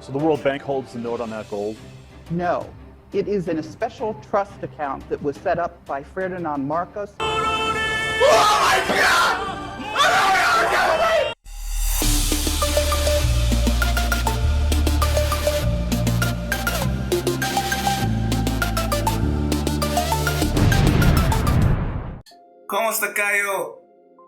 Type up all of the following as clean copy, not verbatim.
So the World Bank holds the note on that gold? No. It is in a special trust account that was set up by Ferdinand Marcos. Kamusta kayo?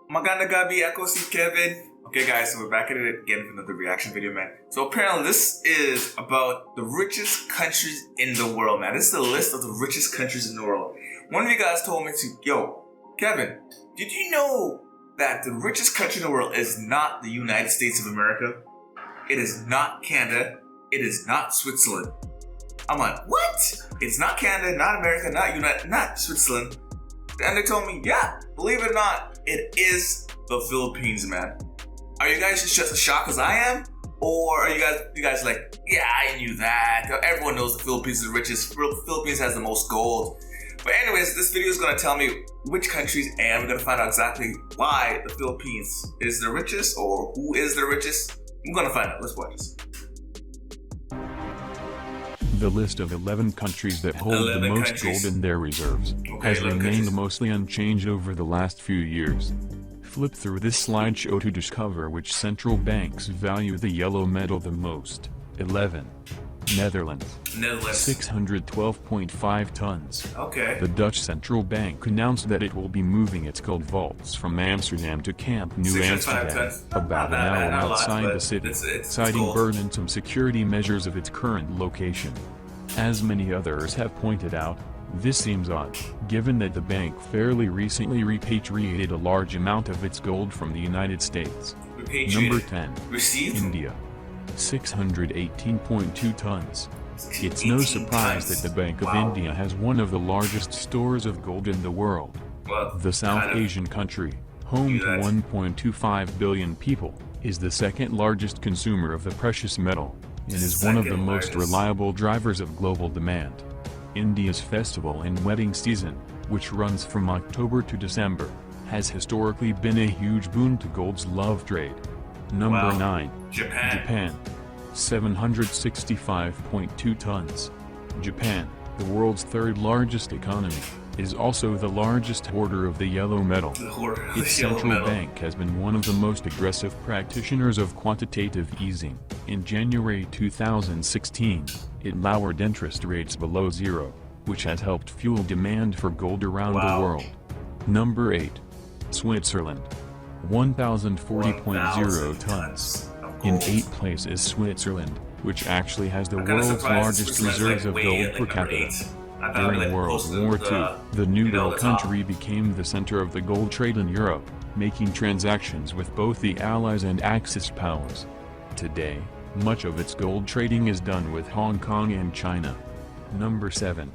Magandang gabi, ako si Kevin. Okay guys, so we're back at it again with another reaction video, man. So apparently this is about the richest countries in the world, man. This is the list of the richest countries in the world. One of you guys told me to, yo, Kevin, did you know that the richest country in the world is not the United States of America? It is not Canada. It is not Switzerland. I'm like, what? It's not Canada, not America, not Switzerland. And they told me, yeah, believe it or not, it is the Philippines, man. Are you guys just as shocked as I am? Or are you guys like, yeah, I knew that. Everyone knows the Philippines is the richest. The Philippines has the most gold. But anyways, this video is going to tell me which countries, and we're going to find out exactly why the Philippines is the richest, or who is the richest. I'm going to find out. Let's watch this. The list of 11 countries that hold the most gold in their reserves has remained mostly unchanged over the last few years. Flip through this slideshow to discover which central banks value the yellow metal the most. 11. Netherlands. 612.5 tons. Okay. The Dutch Central Bank announced that it will be moving its gold vaults from Amsterdam to Camp New Amsterdam, about an hour outside the city, citing burdensome security measures of its current location. As many others have pointed out, this seems odd, given that the bank fairly recently repatriated a large amount of its gold from the United States. Number 10. India. 618.2 tons. It's no surprise that the Bank of India has one of the largest stores of gold in the world. The South Asian country, home to 1.25 billion people, is the second largest consumer of the precious metal, and is one of the most reliable drivers of global demand. India's festival and wedding season, which runs from October to December, has historically been a huge boon to gold's love trade. Number 9. Japan. 765.2 tons. Japan, the world's third largest economy, is also the largest hoarder of the yellow metal. Its central bank has been one of the most aggressive practitioners of quantitative easing. In January 2016, it lowered interest rates below zero, which has helped fuel demand for gold around the world. Number 8. Switzerland. 1,040.0 tons. In 8th place is Switzerland, which actually has the world's largest reserves of gold per capita. During World War II, the new gold country became the center of the gold trade in Europe, making transactions with both the Allies and Axis powers. Today, much of its gold trading is done with Hong Kong and China. Number 7.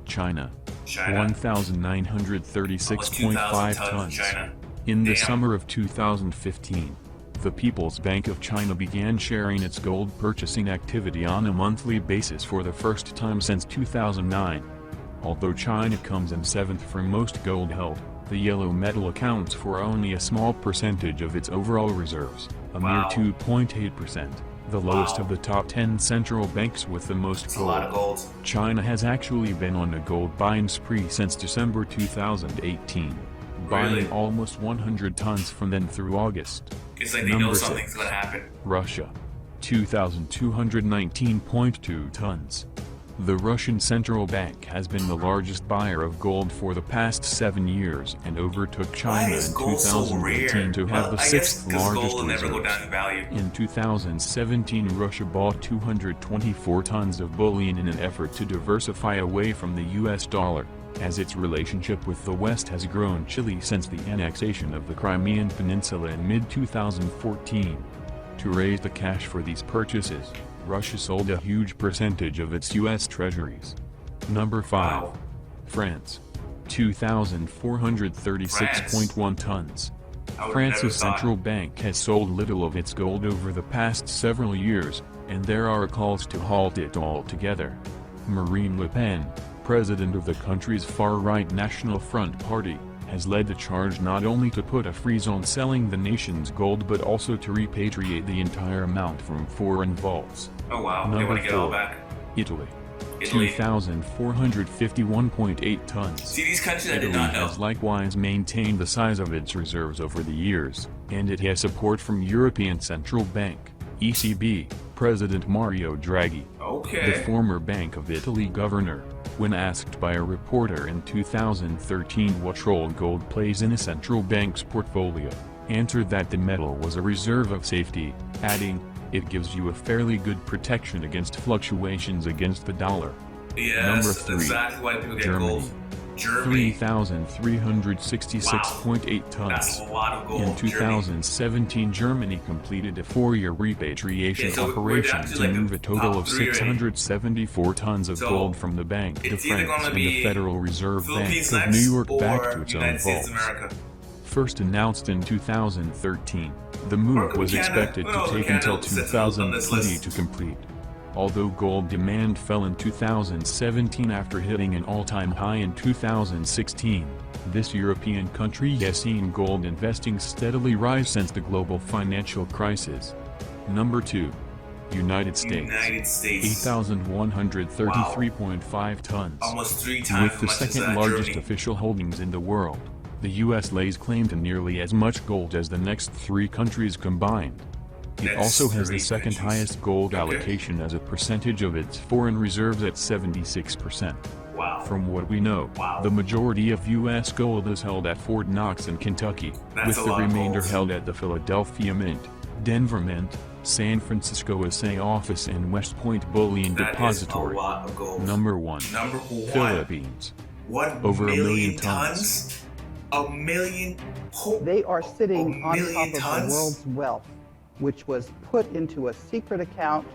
China. 1,936.5 tons. In the summer of 2015, the People's Bank of China began sharing its gold purchasing activity on a monthly basis for the first time since 2009. Although China comes in 7th for most gold held, the yellow metal accounts for only a small percentage of its overall reserves, a mere 2.8%, the lowest of the top 10 central banks with the most gold. China has actually been on a gold buying spree since December 2018, buying almost 100 tons from then through August. It's like they know something's gonna happen. Russia. 2,219.2 tons. The Russian Central Bank has been the largest buyer of gold for the past 7 years and overtook China in 2018 to have the 6th largest reserves. In 2017, Russia bought 224 tons of bullion in an effort to diversify away from the US dollar, as its relationship with the West has grown chilly since the annexation of the Crimean Peninsula in mid-2014. To raise the cash for these purchases, Russia sold a huge percentage of its U.S. treasuries. Number 5. France. 2,436.1 tons. France's central bank has sold little of its gold over the past several years, and there are calls to halt it altogether. Marine Le Pen, president of the country's far-right National Front Party, has led the charge not only to put a freeze on selling the nation's gold but also to repatriate the entire amount from foreign vaults. Oh wow, they want to get it all back. Italy. Italy. 2,451.8 tons. See, these countries I Italy did not know. has likewise maintained the size of its reserves over the years, and it has support from European Central Bank, ECB, President Mario Draghi. Okay. The former Bank of Italy governor, when asked by a reporter in 2013 what role gold plays in a central bank's portfolio, answered that the metal was a reserve of safety, adding, "It gives you a fairly good protection against fluctuations against the dollar." Yes, Number 3. exactly why people get Germany. gold. Germany. 3,366.8 tons. That's a lot of gold. In 2017, Germany completed a 4-year repatriation Okay, so we're operation down to, to like, move a total top of 3 already. 674 tons of So, gold from the Bank de it's either France gonna and the be Federal Reserve Philippines Bank of next New York back to or its United own States of vaults. America. First announced in 2013, the Or move could was Canada- expected who to knows, take Canada until sits on this 2020 list. to complete. Although gold demand fell in 2017 after hitting an all-time high in 2016, this European country has seen gold investing steadily rise since the global financial crisis. Number 2. United States. United States. 8,133.5 tons. Almost 3 times With the as much as second largest Germany. official holdings in the world, the U.S. lays claim to nearly as much gold as the next 3 countries combined. It Next also has the 3 second countries. highest gold Okay. allocation as a percentage of its foreign reserves at 76%. Wow. From what we know, Wow. the majority of U.S. gold is held at Fort Knox in Kentucky, That's with a the lot of remainder gold. held at the Philadelphia Mint, Denver Mint, San Francisco Assay Office and West Point Bullion That is a Depository. lot of gold. Number 1. Number 1. Philippines. 1 Over a million million tons? A million? They are sitting A on million top of tons? the world's wealth, which was put into a secret account,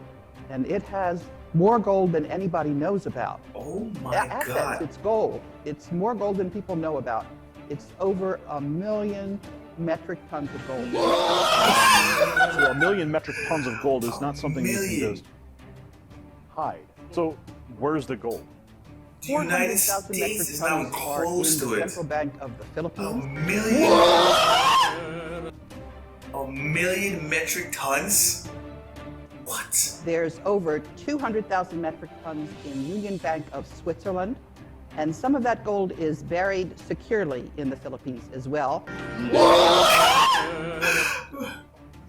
and it has more gold than anybody knows about. Oh my Assets, god. it's gold. It's more gold than people know about. It's over 1 million metric tons of gold. So 1 million metric tons of gold is not something you million. can just hide. So where's the gold? The United 400,000 States metric is not even tons are in close the to it. Central Bank of the A Philippines. million? A million metric tons? What? There's over 200,000 metric tons in Union Bank of Switzerland, and some of that gold is buried securely in the Philippines as well.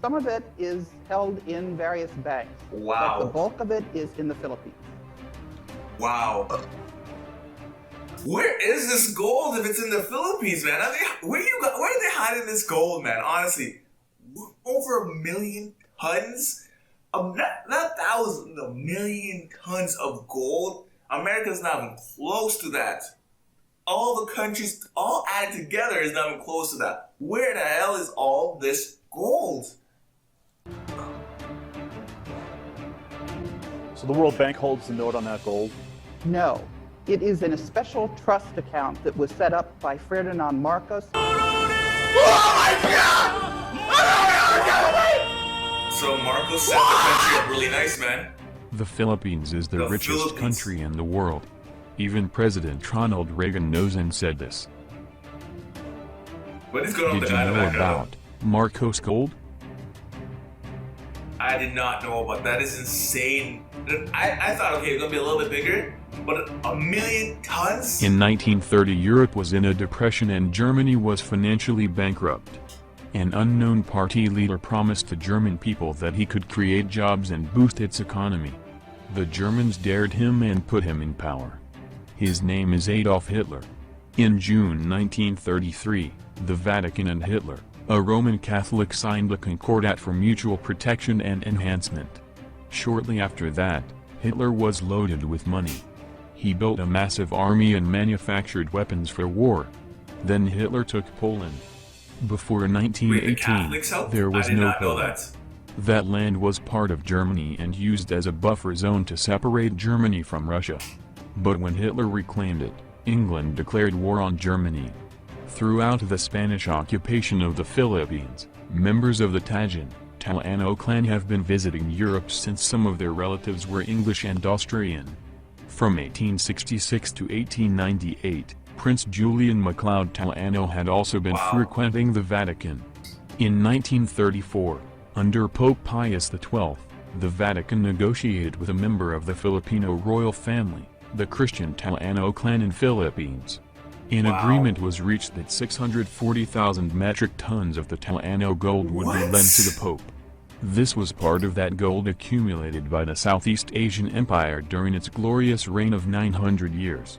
Some of it is held in various banks, Wow. but the bulk of it is in the Philippines. Wow. Where is this gold if it's in the Philippines, man? Where are they hiding this gold, man? Honestly, over 1 million tons? Not thousands, 1 million tons of gold? America's not even close to that. All the countries, all added together, is not even close to that. Where the hell is all this gold? So the World Bank holds the note on that gold. No, it is in a special trust account that was set up by Ferdinand Marcos. So Marcos set the country up really nice, man. The Philippines is the The richest Philippines. country in the world. Even President Ronald Reagan knows and said this. What is going on Did with you the guy in the know back row? about Marcos Gold? I did not know about that. Is insane. I thought, okay, it's gonna be a little bit bigger, but 1 million tons? In 1930, Europe was in a depression and Germany was financially bankrupt. An unknown party leader promised the German people that he could create jobs and boost its economy. The Germans dared him and put him in power. His name is Adolf Hitler. In June 1933, the Vatican and Hitler, a Roman Catholic, signed a concordat for mutual protection and enhancement. Shortly after that, Hitler was loaded with money. He built a massive army and manufactured weapons for war. Then Hitler took Poland. Before Wait, the 1918, Catholics helped? there was I did no not know Poland. that. That land was part of Germany and used as a buffer zone to separate Germany from Russia. But when Hitler reclaimed it, England declared war on Germany. Throughout the Spanish occupation of the Philippines, members of the Taano clan have been visiting Europe since some of their relatives were English and Austrian. From 1866 to 1898, Prince Julian MacLeod Taano had also been frequenting the Vatican. In 1934, under Pope Pius XII, The Vatican negotiated with a member of the Filipino royal family, the Christian Talano clan in Philippines. An agreement was reached that 640,000 metric tons of the Talano gold would be lent to the Pope. This was part of that gold accumulated by the Southeast Asian Empire during its glorious reign of 900 years.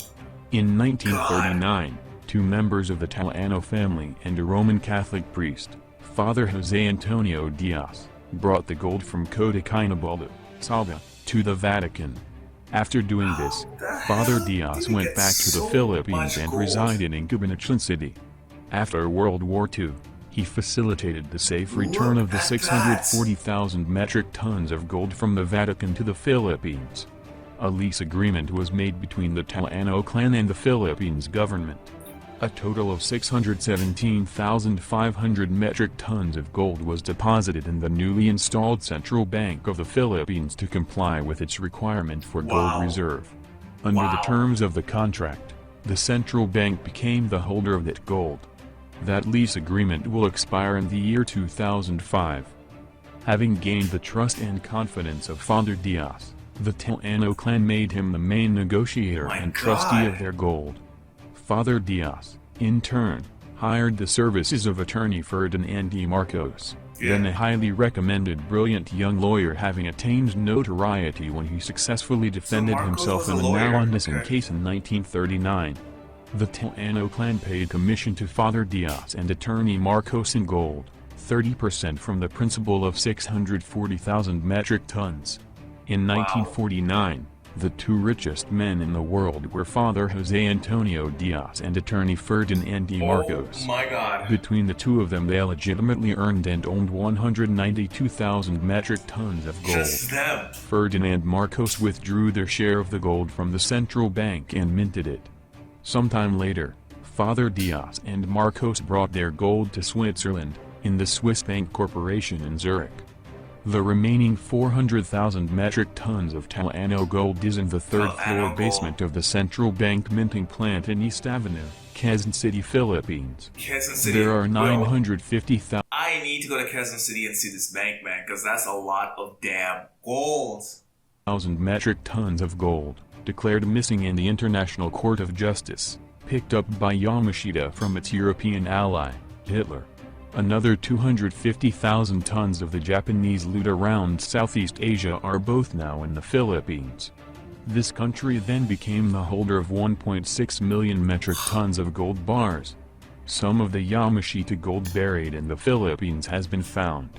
In 1939, two members of the Talano family and a Roman Catholic priest, Father Jose Antonio Diaz, brought the gold from Cotacainabaldo, Salga, to the Vatican. After doing this, Father Diaz went back to the Philippines and resided in Cabanatuan City. After World War II, he facilitated the safe return of the 640,000 metric tons of gold from the Vatican to the Philippines. A lease agreement was made between the Talano clan and the Philippines government. A total of 617,500 metric tons of gold was deposited in the newly installed Central Bank of the Philippines to comply with its requirement for gold reserve. Under the terms of the contract, the Central Bank became the holder of that gold. That lease agreement will expire in the year 2005. Having gained the trust and confidence of Father Diaz, the Talano clan made him the main negotiator and trustee of their gold. Father Diaz, in turn, hired the services of attorney Ferdinand Marcos, then a highly recommended brilliant young lawyer having attained notoriety when he successfully defended himself in a now-unmissing case in 1939. The Talano clan paid commission to Father Diaz and attorney Marcos in gold, 30% from the principal of 640,000 metric tons. In 1949, the two richest men in the world were Father Jose Antonio Diaz and attorney Ferdinand Marcos. Oh my God. Between the two of them they legitimately earned and owned 192,000 metric tons of gold. Just them. Ferdinand Marcos withdrew their share of the gold from the central bank and minted it. Sometime later, Father Diaz and Marcos brought their gold to Switzerland, in the Swiss Bank Corporation in Zurich. The remaining 400,000 metric tons of Talano gold is in the third-floor basement of the Central Bank minting plant in East Avenue, Quezon City, Philippines. Quezon City. There are 950,000. I need to go to Quezon City and see this bank, man, because that's a lot of damn gold. Metric tons of gold, declared missing in the International Court of Justice, picked up by Yamashita from its European ally, Hitler. Another 250,000 tons of the Japanese loot around Southeast Asia are both now in the Philippines. This country then became the holder of 1.6 million metric tons of gold bars. Some of the Yamashita gold buried in the Philippines has been found,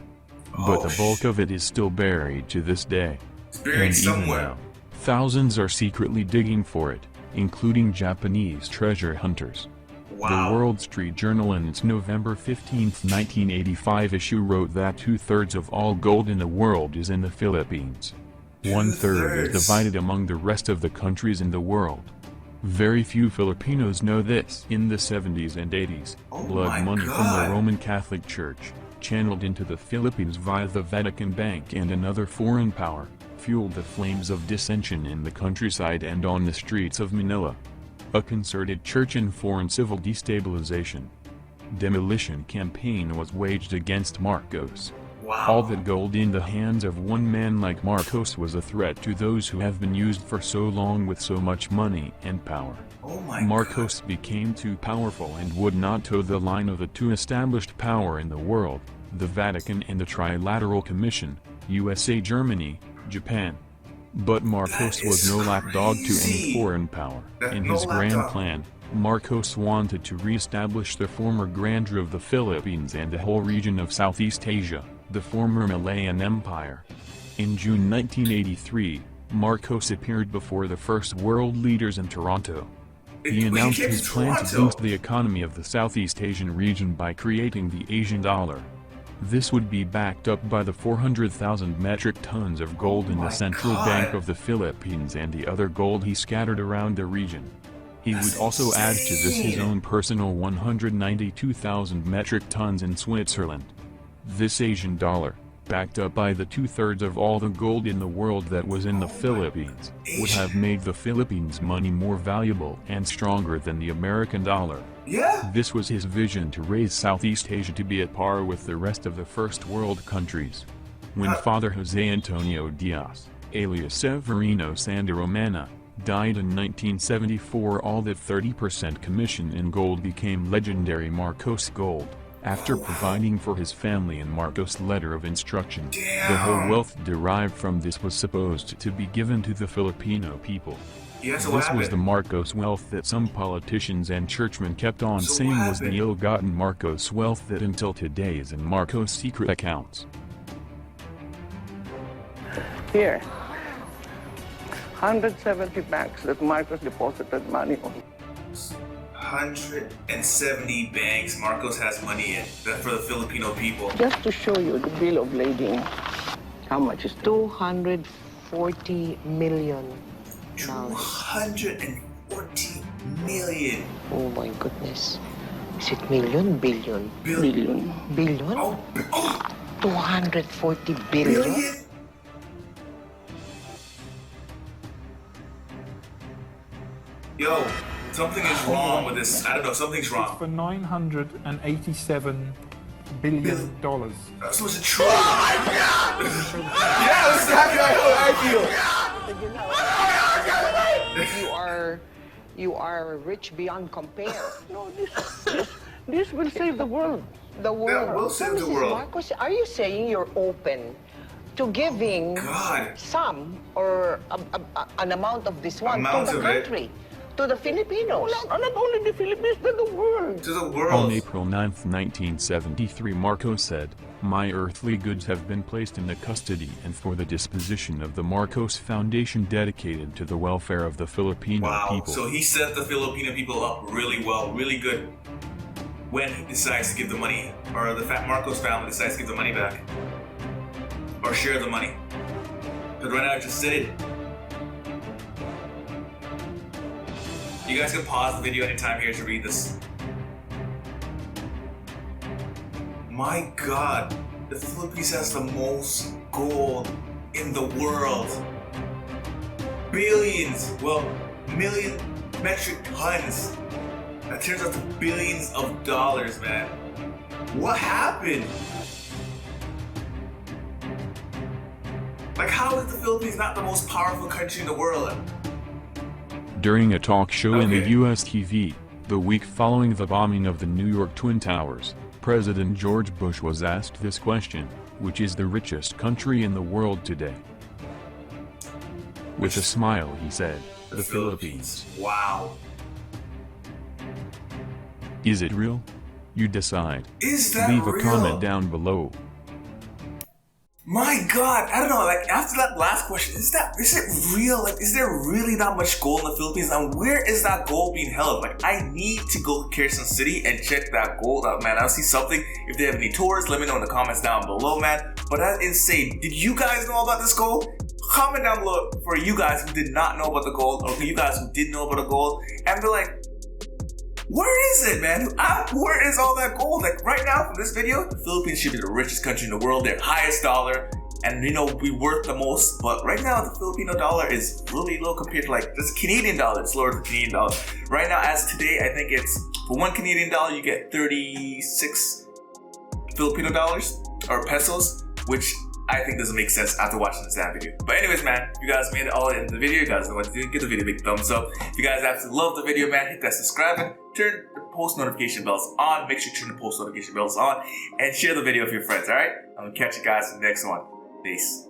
but the bulk of it is still buried to this day. It's buried somewhere. Now, thousands are secretly digging for it, including Japanese treasure hunters. The World Street Journal in its November 15, 1985 issue wrote that 2/3 of all gold in the world is in the Philippines. 1/3 is divided among the rest of the countries in the world. Very few Filipinos know this. In the 70s and 80s, blood money from the Roman Catholic Church, channeled into the Philippines via the Vatican Bank and another foreign power, fueled the flames of dissension in the countryside and on the streets of Manila. A concerted church and foreign civil destabilization, demolition campaign was waged against Marcos. All that gold in the hands of one man like Marcos was a threat to those who have been used for so long with so much money and power. Marcos became too powerful and would not toe the line of the two established power in the world, the Vatican and the Trilateral Commission, USA, Germany, Japan. But Marcos was no lapdog to any foreign power. In his grand plan, Marcos wanted to re-establish the former grandeur of the Philippines and the whole region of Southeast Asia, the former Malayan Empire. In June 1983, Marcos appeared before the first world leaders in Toronto. He announced his plan to boost the economy of the Southeast Asian region by creating the Asian dollar. This would be backed up by the 400,000 metric tons of gold in the Central Bank of the Philippines and the other gold he scattered around the region. He would also add to this his own personal 192,000 metric tons in Switzerland. This Asian dollar, backed up by the 2/3 of all the gold in the world that was in the Philippines, would have made the Philippines money more valuable and stronger than the American dollar. This was his vision to raise Southeast Asia to be at par with the rest of the first world countries. When Father Jose Antonio Diaz, alias Severino Sandaromana, died in 1974, all that 30% commission in gold became legendary Marcos gold. After providing for his family in Marcos' letter of instruction, the whole wealth derived from this was supposed to be given to the Filipino people. Yeah, so This was the Marcos wealth that some politicians and churchmen kept on saying was the ill-gotten Marcos wealth that until today is in Marcos' secret accounts. Here, 170 banks that Marcos deposited money on. 170 banks Marcos has money in for the Filipino people. Just to show you the bill of lading, how much is that? $240 million. 240 million. Oh my goodness. Is it million? Billion? Billion. Billion? Oh, 240 billion? billion? Yo, something is wrong with this. I don't know, something's wrong. For $987 billion. So it's a troll. Yeah, that's exactly how I feel. You are rich beyond compare. No, this will save the world. The world. Yeah, we'll save the Mrs. world. Marcos, are you saying you're open to giving God. some or an amount of this one Amount to the of it. country, to the Filipinos? Not only the Philippines, but the world. To the On world. April 9, 1973, Marcos said, "My earthly goods have been placed in the custody and for the disposition of the Marcos Foundation dedicated to the welfare of the Filipino Wow. people." So he set the Filipino people up really well, really good. When he decides to give the money, or the Marcos family decides to give the money back, or share the money. Because right now I just said it. You guys can pause the video anytime here to read this. My God, the Philippines has the most gold in the world. Billions, well, million metric tons. That turns out to billions of dollars, man. What happened? Like, how is the Philippines not the most powerful country in the world? During a talk show in the Okay. U.S. TV, the week following the bombing of the New York Twin Towers, President George Bush was asked this question: which is the richest country in the world today? With a smile he said, the Philippines. Wow. Is it real? You decide. Is that Leave a real? comment down below. My God, I don't know. Like, after that last question, is it real? Like, is there really that much gold in the Philippines? And where is that gold being held? Like, I need to go to Quezon City and check that gold out, man. I'll see something. If they have any tours, let me know in the comments down below, man. But that's insane. Did you guys know about this gold? Comment down below for you guys who did not know about the gold, or for you guys who did know about the gold, and be like, where is it, man? Where is all that gold? Like, right now, from this video, the Philippines should be the richest country in the world, their highest dollar, and we worth the most. But right now, the Filipino dollar is really low compared to, like, this Canadian dollar. It's lower than the Canadian dollar. Right now, as today, I think it's, for $1 Canadian dollar, you get 36 Filipino dollars, or pesos, which I think doesn't make sense after watching this damn video. But anyways, man, if you guys made it all in the video, you guys know what to do. Give the video a big thumbs up. If you guys absolutely love the video, man, hit that subscribe button, turn the post notification bells on. Make sure you turn the post notification bells on, and share the video with your friends, alright? I'm gonna catch you guys in the next one. Peace.